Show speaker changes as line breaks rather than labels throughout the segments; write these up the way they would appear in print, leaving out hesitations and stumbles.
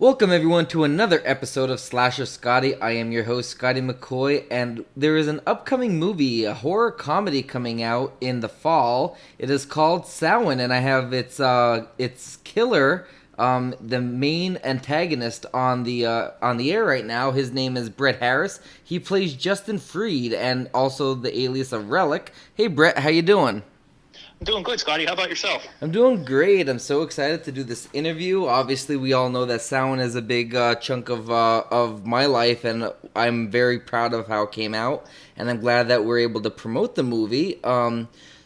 Welcome everyone to another episode of Slasher Scotty. I am your host Scotty McCoy, and there is an upcoming movie, a horror comedy coming out in the fall. It is called Samhain, and I have its killer, the main antagonist on the air right now. His name is Brett Harris. He plays Justin Freed, and also the alias of RelliK. Hey Brett, how you doing?
I'm doing good, Scotty. How about yourself?
I'm doing great. I'm so excited to do this interview. Obviously, we all know that sound is a big chunk of my life, and I'm very proud of how it came out. And I'm glad that we're able to promote the movie.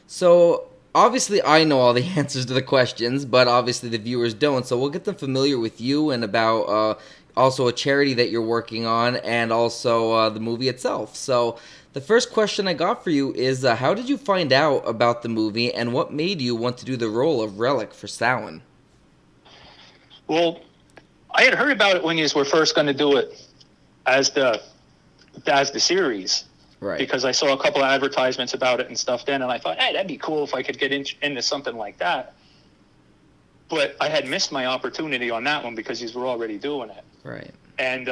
So obviously, I know all the answers to the questions, but obviously the viewers don't. So we'll get them familiar with you and about also a charity that you're working on, and also the movie itself. So the first question I got for you is how did you find out about the movie and what made you want to do the role of RelliK for Samhain?
Well, I had heard about it when you were first going to do it as the series
Right.
because I saw a couple of advertisements about it and stuff then, and I thought, hey, that'd be cool if I could get into something like that. But I had missed my opportunity on that one because you were already doing it.
Right.
And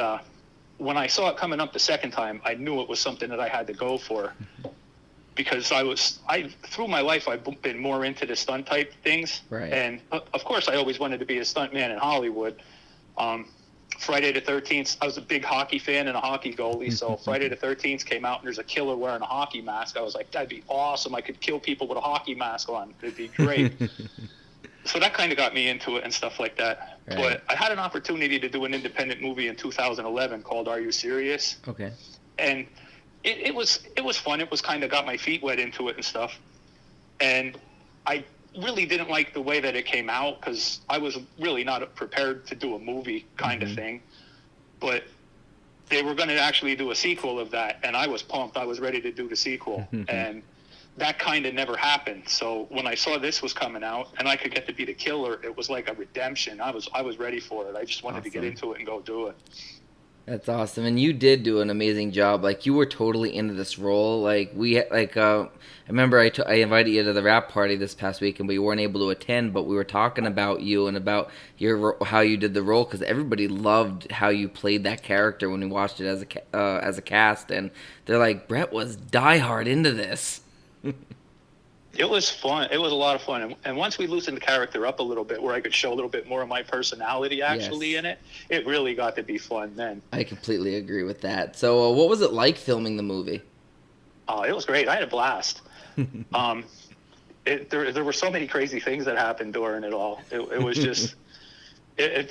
when I saw it coming up the second time, I knew it was something that I had to go for because through my life I've been more into the stunt type things,
Right.
and of course I always wanted to be a stunt man in Hollywood. Friday the 13th, I was a big hockey fan and a hockey goalie, so Friday the 13th came out and there's a killer wearing a hockey mask. I was like, that'd be awesome. I could kill people with a hockey mask on. It'd be great. So that kind of got me into it and stuff like that.
Right.
But I had an opportunity to do an independent movie in 2011 called Are You Serious?
Okay.
And it was fun. It was kind of got my feet wet into it and stuff. And I really didn't like the way that it came out because I was really not prepared to do a movie kind of thing. But they were going to actually do a sequel of that, and I was pumped. I was ready to do the sequel. And that kind of never happened. So when I saw this was coming out and I could get to be the killer, it was like a redemption. I was ready for it. I just wanted to get into it and go do it.
That's awesome, and you did do an amazing job. Like you were totally into this role. I remember I invited you to the rap party this past week, and we weren't able to attend. But we were talking about you and about how you did the role because everybody loved how you played that character when we watched it as a cast, and they're like, Brett was diehard into this.
It was fun. It was a lot of fun. And once we loosened the character up a little bit where I could show a little bit more of my personality actually
Yes.
in it, it really got to be fun then.
I completely agree with that. So, what was it like filming the movie?
It was great. I had a blast. um, there were so many crazy things that happened during it all. It was just,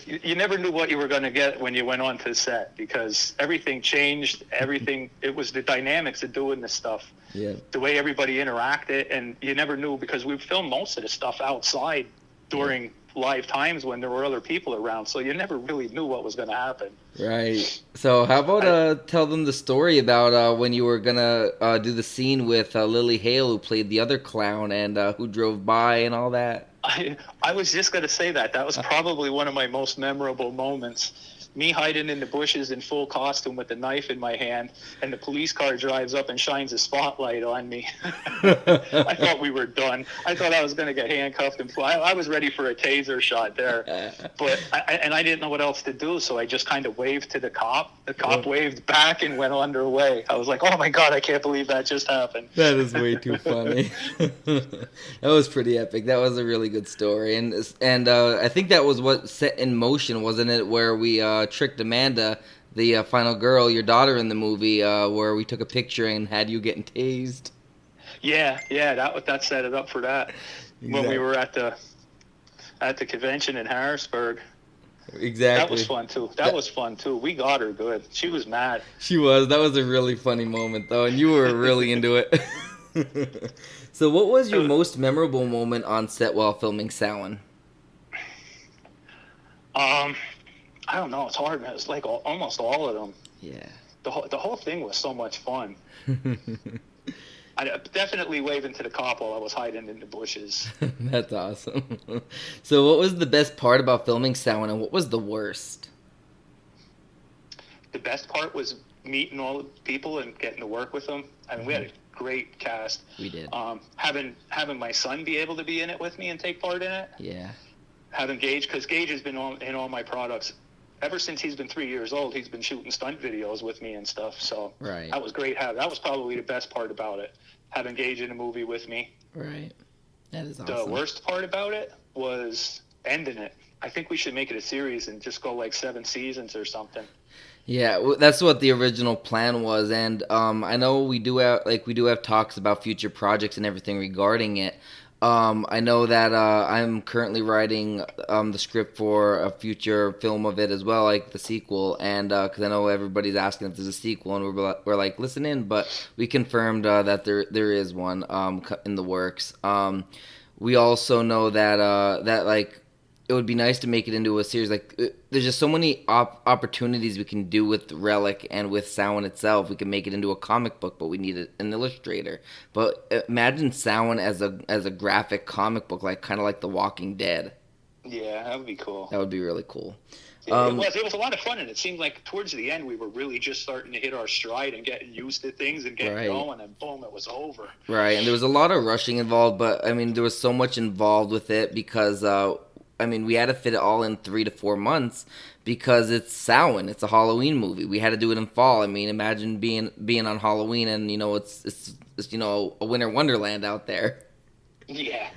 you never knew what you were going to get when you went on to set because everything changed. It was the dynamics of doing this stuff.
Yeah.
The way everybody interacted, and you never knew because we filmed most of the stuff outside during live times when there were other people around, so you never really knew what was going to happen.
Right. So how about tell them the story about when you were gonna do the scene with Lily Hale, who played the other clown, and who drove by and all that.
I was just going to say that was probably one of my most memorable moments. Me hiding in the bushes in full costume with a knife in my hand, and the police car drives up and shines a spotlight on me. I thought we were done. I thought I was going to get handcuffed and fly. I was ready for a taser shot there, but I didn't know what else to do, so I just kind of waved to the cop. The cop waved back and went underway. I was like, "Oh my god, I can't believe that just happened."
That is way too funny. That was pretty epic. That was a really good story, and I think that was what set in motion, wasn't it? Where we tricked Amanda, the final girl, your daughter in the movie, where we took a picture and had you getting tased.
Yeah, that set it up for that.
Exactly.
When we were at the convention in Harrisburg.
Exactly.
That was fun too. That was fun too. We got her good. She was mad.
She was. That was a really funny moment, though, and you were really into it. So, what was your most memorable moment on set while filming Samhain?
I don't know. It's hard, man. It's like almost all of them.
Yeah.
The whole thing was so much fun. I definitely waving to the cop while I was hiding in the bushes.
That's awesome. So, what was the best part about filming Samhain, and what was the worst?
The best part was meeting all the people and getting to work with them. I mean, we had a great cast.
We did.
Having my son be able to be in it with me and take part in it.
Yeah.
Having Gage, because Gage has been in all my products ever since he's been 3 years old, he's been shooting stunt videos with me and stuff. So
Right.
that was great. That was probably the best part about it, having Gage in a movie with me.
Right. That is
The
awesome.
worst part about it was ending it. I think we should make it a series and just go like 7 seasons or something.
Yeah, that's what the original plan was, and I know we do have talks about future projects and everything regarding it. I know that I'm currently writing the script for a future film of it as well, like the sequel, and because I know everybody's asking if there's a sequel, and we're like, listen in, but we confirmed that there is one in the works. We also know that like it would be nice to make it into a series. Like, there's just so many opportunities we can do with RelliK and with Samhain itself. We can make it into a comic book, but we need an illustrator. But imagine Samhain as a graphic comic book, like kind of like The Walking Dead.
Yeah, that would be cool.
That would be really cool.
It was a lot of fun, and it seemed like towards the end we were really just starting to hit our stride and getting used to things and getting going, and boom, it was over.
Right, and there was a lot of rushing involved, but I mean, there was so much involved with it because I mean, we had to fit it all in 3 to 4 months because it's Samhain. It's a Halloween movie. We had to do it in fall. I mean, imagine being on Halloween and it's a winter wonderland out there.
Yeah,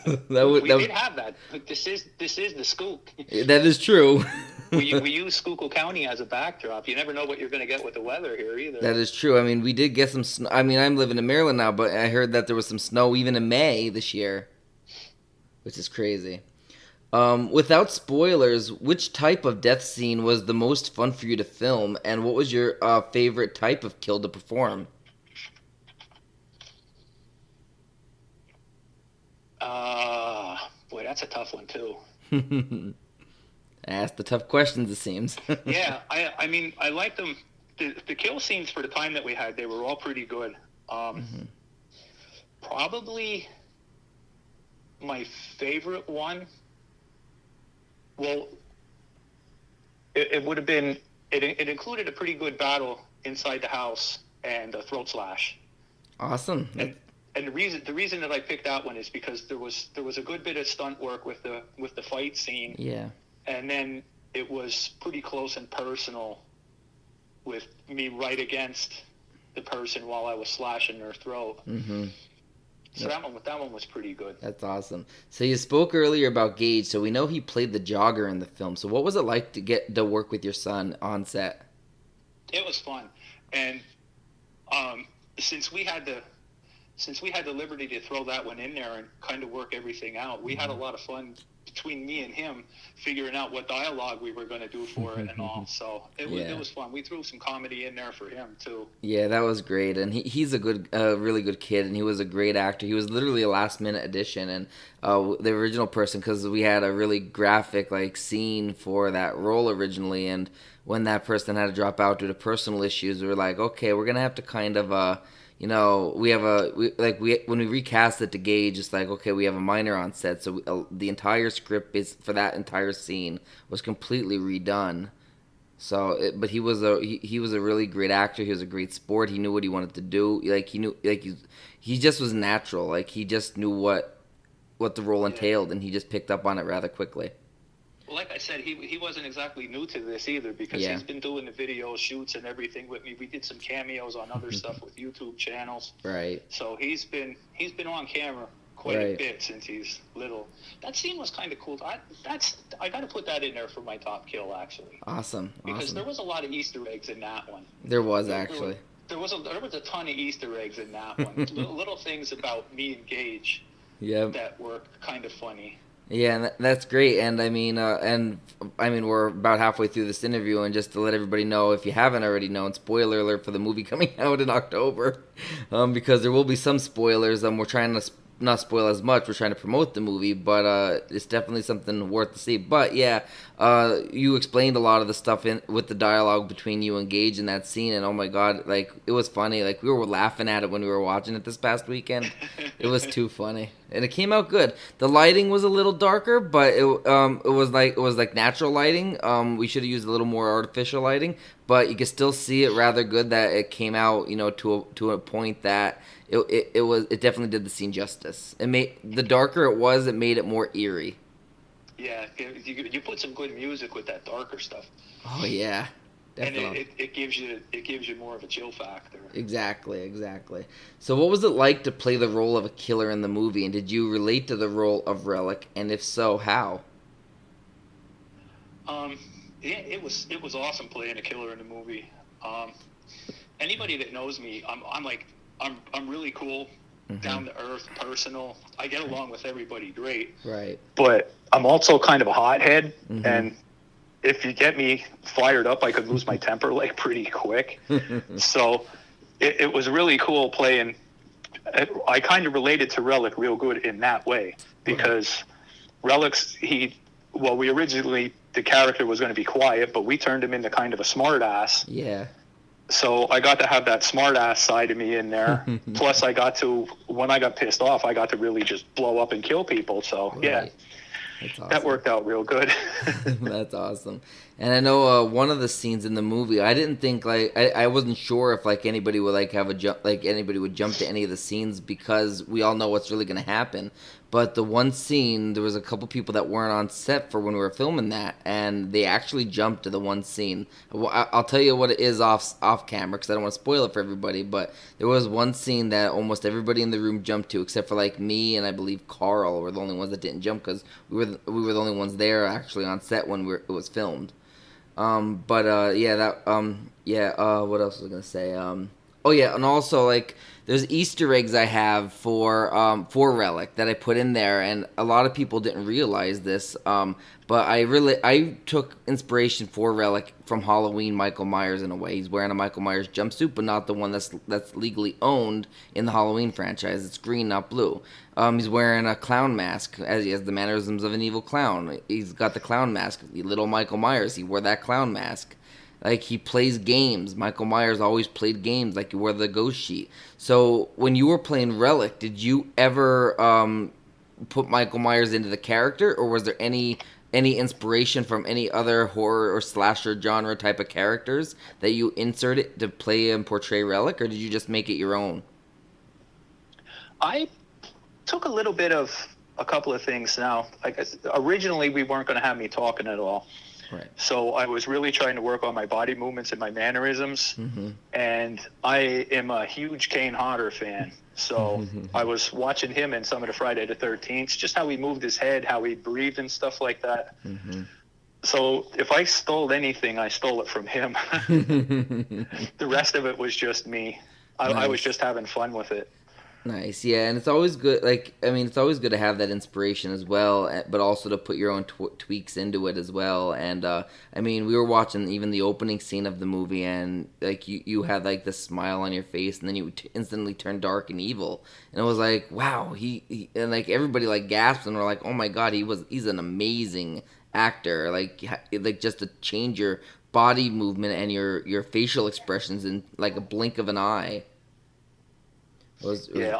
we
did have that. But this is the Schuylkill.
That is true.
we use Schuylkill County as a backdrop. You never know what you're going to get with the weather here either.
That is true. I mean, we did get some snow. I mean, I'm living in Maryland now, but I heard that there was some snow even in May this year, which is crazy. Without spoilers, which type of death scene was the most fun for you to film, and what was your favorite type of kill to perform?
Boy, that's a tough one too.
I asked the tough questions, it seems.
Yeah, I mean, I liked them. The kill scenes for the time that we had, they were all pretty good. Probably my favorite one. Well, it would have been. It included a pretty good battle inside the house and a throat slash.
Awesome.
And the reason that I picked that one is because there was a good bit of stunt work with the fight scene.
Yeah. And
then it was pretty close and personal with me right against the person while I was slashing their throat.
Mm-hmm.
So that one was pretty good.
That's awesome. So you spoke earlier about Gage, so we know he played the jogger in the film. So what was it like to get to work with your son on set?
It was fun, and since we had the liberty to throw that one in there and kind of work everything out, we had a lot of fun between me and him figuring out what dialogue we were going to do for it and all. So it was fun. We threw some comedy in there for him too. Yeah,
that was great, and he's a really good kid, and he was a great actor. He was literally a last minute addition, and the original person, because we had a really graphic scene for that role originally, and when that person had to drop out due to personal issues, we were like, okay, we're gonna have to kind of when we recast it to Gage, it's like, okay, we have a minor on set, so the entire script is for that entire scene was completely redone. So, but he was a really great actor. He was a great sport. He knew what he wanted to do. He just was natural. He just knew what the role entailed, and he just picked up on it rather quickly.
Like I said, he wasn't exactly new to this either, because he's been doing the video shoots and everything with me. We did some cameos on other stuff with YouTube channels.
Right.
So he's been on camera quite a bit since he's little. That scene was kind of cool. I got to put that in there for my top kill, actually.
Awesome.
Because there was a lot of Easter eggs in that one.
There was actually.
There was a ton of Easter eggs in that one. little things about me and Gage.
Yep.
That were kind of funny.
Yeah, and that's great. And I mean, we're about halfway through this interview, and just to let everybody know, if you haven't already known, spoiler alert for the movie coming out in October, because there will be some spoilers. We're trying to not spoil as much. We're trying to promote the movie, but it's definitely something worth to see. But yeah, you explained a lot of the stuff with the dialogue between you and Gage in that scene, and oh my god, it was funny. We were laughing at it when we were watching it this past weekend. It was too funny, and it came out good. The lighting was a little darker, but it was like natural lighting. We should have used a little more artificial lighting, but you could still see it rather good that it came out, to a point that it definitely did the scene justice. It made the darker it was, it made it more eerie.
Yeah, you put some good music with that darker stuff,
Oh yeah,
and
definitely.
it gives you more of a chill factor.
Exactly, exactly. So, what was it like to play the role of a killer in the movie, and did you relate to the role of RelliK, and if so, how?
Um, yeah, it was awesome playing a killer in the movie. Um, Anybody that knows me, I'm like I'm really cool,
Mm-hmm.
down to earth, personal. I get along with everybody great,
Right.
but I'm also kind of a hothead,
Mm-hmm.
and if you get me fired up, I could lose my temper like pretty quick. So it was really cool playing. I kind of related to RelliK real good in that way
Right.
because RelliK's we originally the character was going to be quiet, but we turned him into kind of a smart ass.
Yeah.
So I got to have that smart ass side of me in there. Plus, when I got pissed off, I got to really just blow up and kill people. So yeah,
Right. That's
that
awesome.
worked out real good.
That's awesome. And I know one of the scenes in the movie, I didn't think like I wasn't sure if like anybody would like have a jump like anybody would jump to any of the scenes because we all know what's really going to happen. But the one scene, there was a couple people that weren't on set for when we were filming that, and they actually jumped to the one scene. I'll tell you what it is off camera because I don't want to spoil it for everybody. But there was one scene that almost everybody in the room jumped to, except for like me and I believe Carl were the only ones that didn't jump because we were the only ones there actually on set when it was filmed. But yeah, what else was I gonna say? Oh yeah, and also like there's Easter eggs I have for RelliK that I put in there, and a lot of people didn't realize this. But I took inspiration for RelliK from Halloween Michael Myers in a way. He's wearing a Michael Myers jumpsuit, but not the one that's legally owned in the Halloween franchise. It's green, not blue. He's wearing a clown mask, as he has the mannerisms of an evil clown. He's got the clown mask. Little Michael Myers, he wore that clown mask. Like he plays games. Michael Myers always played games. Like he wore the ghost sheet. So when you were playing RelliK, did you ever put Michael Myers into the character, or was there any inspiration from any other horror or slasher genre type of characters that you inserted to play and portray RelliK, or did you just make it your own?
I took a little bit of a couple of things now. Like originally, we weren't going to have me talking at all.
Right.
So I was really trying to work on my body movements and my mannerisms.
Mm-hmm.
And I am a huge Kane Hodder fan. So I was watching him in some of the Friday the 13th, just how he moved his head, how he breathed and stuff like that.
Mm-hmm.
So if I stole anything, I stole it from him. The rest of it was just me. I was
Nice.
just having fun with it.
Nice, yeah, and it's always good. Like, I mean, it's always good to have that inspiration as well, but also to put your own tweaks into it as well. And I mean, we were watching even the opening scene of the movie, and like you had like this smile on your face, and then you instantly turned dark and evil, and it was like, wow, and like everybody like gasped and were like, oh my god, he's an amazing actor. Like just to change your body movement and your facial expressions in like a blink of an eye. It was
Yeah,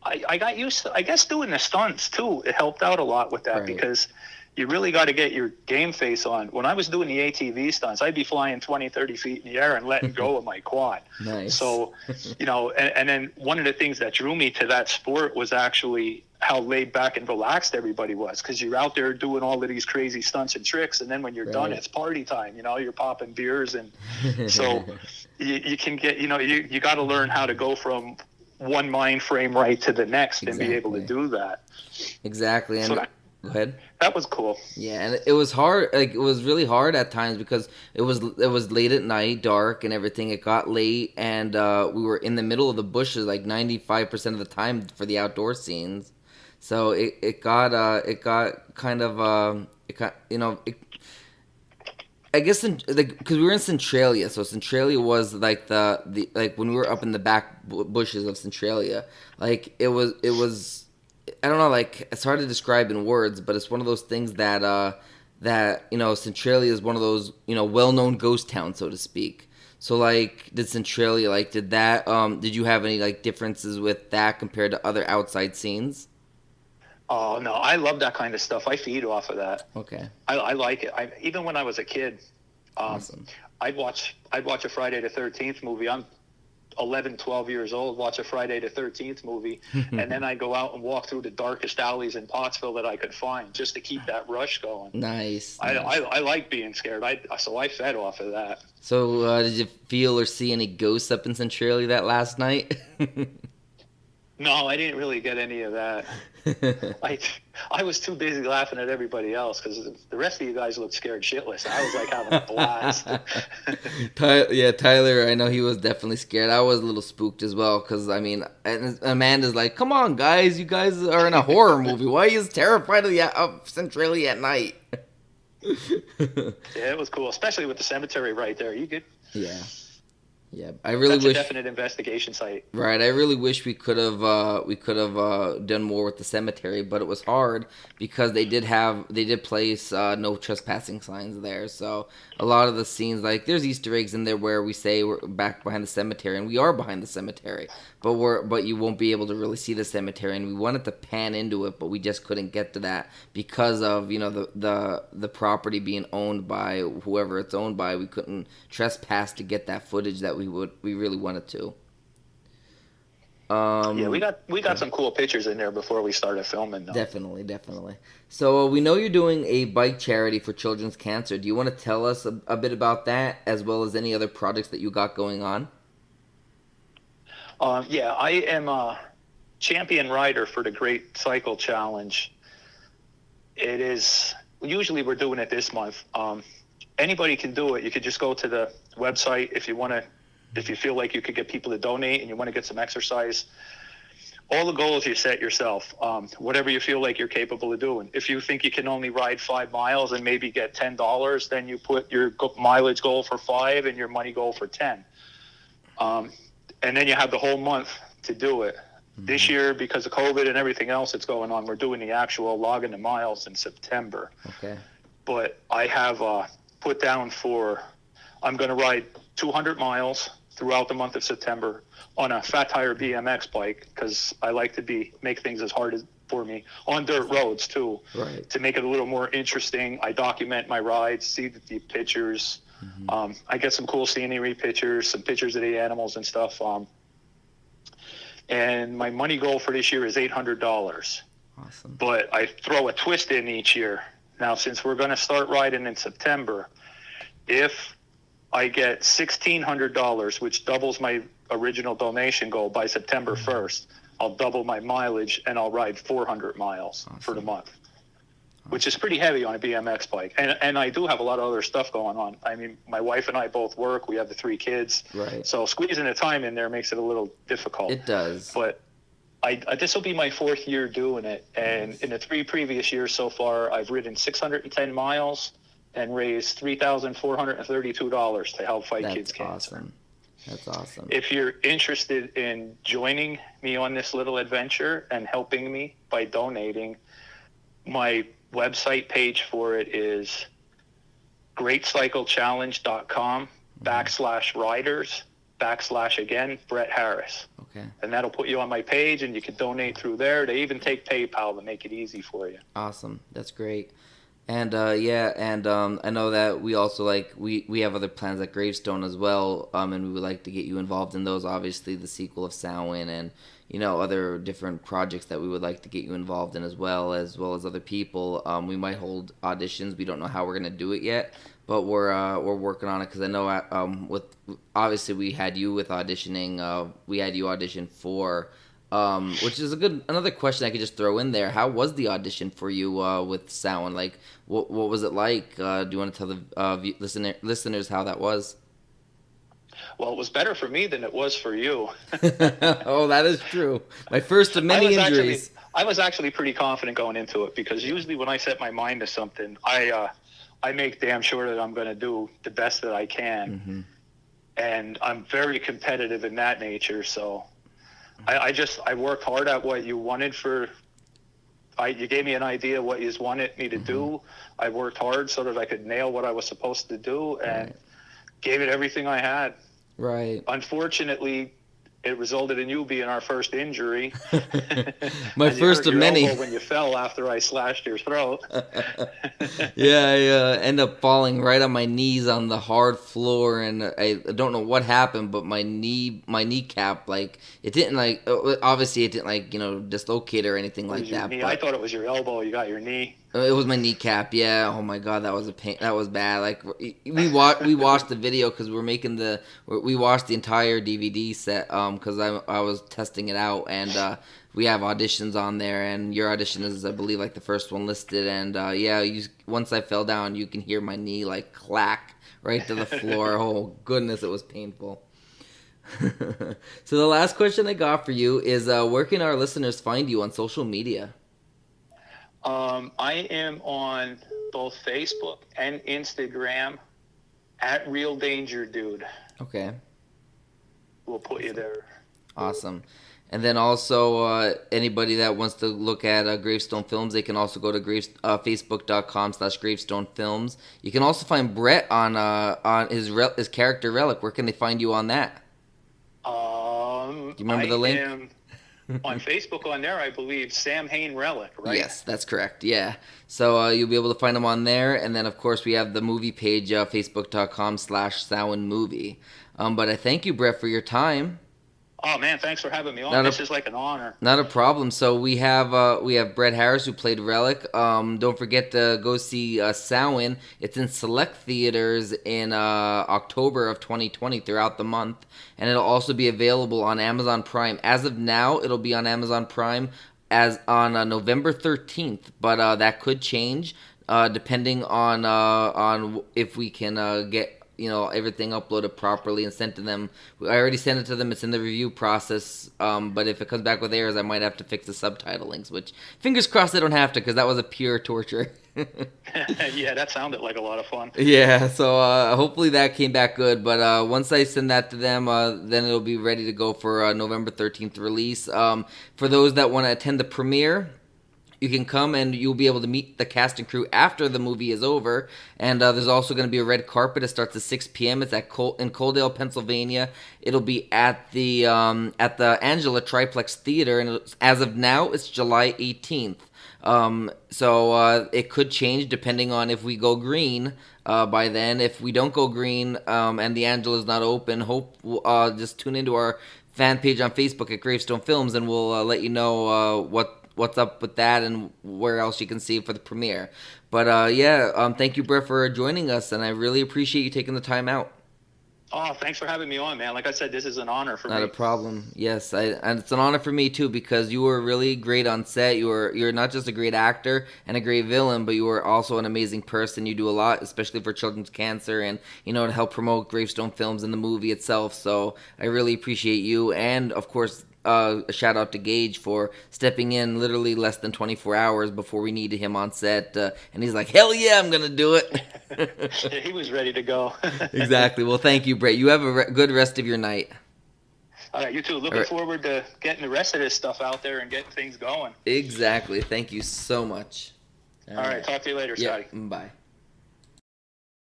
I got used to, I guess, doing the stunts too. It helped out a lot with that
right.
because you really got to get your game face on. When I was doing the ATV stunts, I'd be flying 20, 30 feet in the air and letting go of my quad.
Nice.
So, and then one of the things that drew me to that sport was actually how laid back and relaxed everybody was because you're out there doing all of these crazy stunts and tricks. And then when you're done,
Right.
it's party time. You're popping beers. And so you can get, you got to learn how to go from one mind frame right to the next and be able to
Exactly.
do that.
Exactly.
So
And go ahead.
that was cool.
Yeah, and it was hard. Like it was really hard at times because it was late at night, dark and everything. It got late, and we were in the middle of the bushes like 95% of the time for the outdoor scenes. So it got kind of it got I guess because we were in Centralia, so Centralia was like the like when we were up in the back bushes of Centralia, like it was I don't know, like it's hard to describe in words, but it's one of those things that Centralia is one of those well-known ghost towns, so to speak. So like did Centralia like did you have any like differences with that compared to other outside scenes?
Oh no, I love that kind of stuff. I feed off of that.
Okay,
I like it. Even when I was a kid, um,
awesome.
I'd watch a Friday the 13th movie. 11, 12 years old, watch a Friday the 13th movie, and then I go out and walk through the darkest alleys in Pottsville that I could find just to keep that rush going.
Nice.
I like being scared. So I fed off of that.
So did you feel or see any ghosts up in Centralia that last night?
No, I didn't really get any of that. I was too busy laughing at everybody else because the rest of you guys looked scared shitless. I was like having a blast.
Tyler, I know he was definitely scared. I was a little spooked as well because, I mean, and Amanda's like, come on, guys, you guys are in a horror movie. Why are you terrified of Centralia at night?
Yeah, it was cool, especially with the cemetery right there. You could.
Yeah, I really
wish
that's
a definite investigation site.
Right, I really wish we could have done more with the cemetery, but it was hard because they did place no trespassing signs there. So a lot of the scenes, like there's Easter eggs in there where we say we're back behind the cemetery, and we are behind the cemetery, but you won't be able to really see the cemetery, and we wanted to pan into it, but we just couldn't get to that because of the property being owned by whoever it's owned by. We couldn't trespass to get that footage that we really wanted to.
Yeah, we got some cool pictures in there before we started filming, though.
Definitely. So we know you're doing a bike charity for children's cancer. Do you want to tell us a bit about that, as well as any other projects that you got going on?
Yeah, I am a champion rider for the Great Cycle Challenge. It is usually we're doing it this month. Anybody can do it. You could just go to the website if you feel like you could get people to donate and you want to get some exercise. All the goals you set yourself, whatever you feel like you're capable of doing. If you think you can only ride 5 miles and maybe get $10, then you put your mileage goal for 5 and your money goal for 10. And then you have the whole month to do it. Mm-hmm. This year, because of COVID and everything else that's going on, we're doing the actual logging the miles in September.
Okay.
But I have put down I'm going to ride 200 miles throughout the month of September on a fat tire BMX bike because I like to make things as hard as for me on dirt roads too,
right,
to make it a little more interesting. I document my rides, see the pictures. Mm-hmm. I get some cool scenery pictures, some pictures of the animals and stuff. And my money goal for this year is $800.
Awesome.
But I throw a twist in each year. Now, since we're going to start riding in September, if I get $1,600, which doubles my original donation goal by September 1st, I'll double my mileage and I'll ride 400 miles for the month, which is pretty heavy on a BMX bike. And I do have a lot of other stuff going on. I mean, my wife and I both work. We have the 3 kids.
Right.
So squeezing the time in there makes it a little difficult.
It does.
But this will be my 4th year doing it. And in the 3 previous years so far, I've ridden 610 miles and raised $3,432 to help fight kids' cancer.
That's awesome.
If you're interested in joining me on this little adventure and helping me by donating, my website page for it is greatcyclechallenge.com /riders / Brett Harris.
Okay.
And that'll put you on my page and you can donate through there. They even take PayPal to make it easy for you.
Awesome. That's great. And I know that we also we have other plans at Gravestone as well, and we would like to get you involved in those. Obviously, the sequel of Samhain, and other different projects that we would like to get you involved in as well as other people. We might hold auditions. We don't know how we're gonna do it yet, but we're working on it because I know obviously we had you with auditioning. We had you audition for. Which is another question I could just throw in there. How was the audition for you with Samhain? Like, what was it like? Do you want to tell the listeners how that was?
Well, it was better for me than it was for you.
Oh, that is true. My first of many injuries.
I was actually pretty confident going into it because usually when I set my mind to something, I make damn sure that I'm going to do the best that I can. Mm-hmm. And I'm very competitive in that nature, so I worked hard at what you wanted you gave me an idea what you wanted me to do. I worked hard so that I could nail what I was supposed to do and gave it everything I had.
Right.
Unfortunately, it resulted in you being our first injury.
My
And you
first
hurt
of
your
many.
elbow when you fell after I slashed your throat.
Yeah, I end up falling right on my knees on the hard floor, and I don't know what happened, but my kneecap, like it didn't like obviously it didn't like dislocate or anything
It
like
was your
that,
knee. I
but
thought it was your elbow. You got your knee.
it was my kneecap. Yeah. Oh my god, that was a pain. That was bad. Like we watched the video because we watched the entire DVD set because I was testing it out, and we have auditions on there, and your audition is, I believe, like the first one listed, and yeah, once I fell down, you can hear my knee like clack right to the floor. Oh goodness, it was painful. So the last question I got for you is, where can our listeners find you on social media?
I am on both Facebook and Instagram at Real Danger Dude.
Okay.
We'll put you there.
Awesome. And then also, anybody that wants to look at Gravestone Films, they can also go to facebook.com/Gravestone Films. You can also find Brett on his character RelliK. Where can they find you on that? Do you remember the link?
I am on Facebook on there, I believe, Samhain RelliK, right?
Yes, that's correct. Yeah. So you'll be able to find him on there. And then, of course, we have the movie page, facebook.com/SamhainMovie. But I thank you, Brett, for your time.
Oh man, thanks for having me on. This is like an honor.
Not a problem. So we have Brett Harris, who played RelliK. Don't forget to go see Samhain. It's in select theaters in October of 2020 throughout the month, and it'll also be available on Amazon Prime. As of now, it'll be on Amazon Prime as on November 13th, but that could change depending on if we can get everything uploaded properly and sent to them. I already sent it to them. It's in the review process. But if it comes back with errors, I might have to fix the subtitle links, which fingers crossed I don't have to, because that was a pure torture.
Yeah, that sounded like a lot of fun.
Yeah, so hopefully that came back good. But once I send that to them, then it'll be ready to go for November 13th release. For those that want to attend the premiere, you can come and you'll be able to meet the cast and crew after the movie is over. And there's also going to be a red carpet. It starts at 6 p.m. It's in Coaldale, Pennsylvania. It'll be at the Angela Triplex Theater, and as of now, it's July 18th. So it could change depending on if we go green by then. If we don't go green and the Angela's not open, just tune into our fan page on Facebook at Gravestone Films, and we'll let you know what's up with that and where else you can see it for the premiere. But thank you, Brett, for joining us, and I really appreciate you taking the time out.
Oh, thanks for having me on, man. Like I said, this is an honor for me.
Not a problem. Yes, and it's an honor for me too, because you were really great on set. You're not just a great actor and a great villain, but you were also an amazing person. You do a lot, especially for children's cancer, and to help promote Gravestone Films and the movie itself. So I really appreciate you, and of course, a shout out to Gage for stepping in literally less than 24 hours before we needed him on set, and he's like, "Hell yeah, I'm gonna do it."
He was ready to go.
Exactly. Well, thank you, Brett. You have a good rest of your night.
All right, you too. Looking forward to getting the rest of this stuff out there and getting things going.
Exactly. Thank you so much.
All right. Talk to you later, Scotty.
Bye.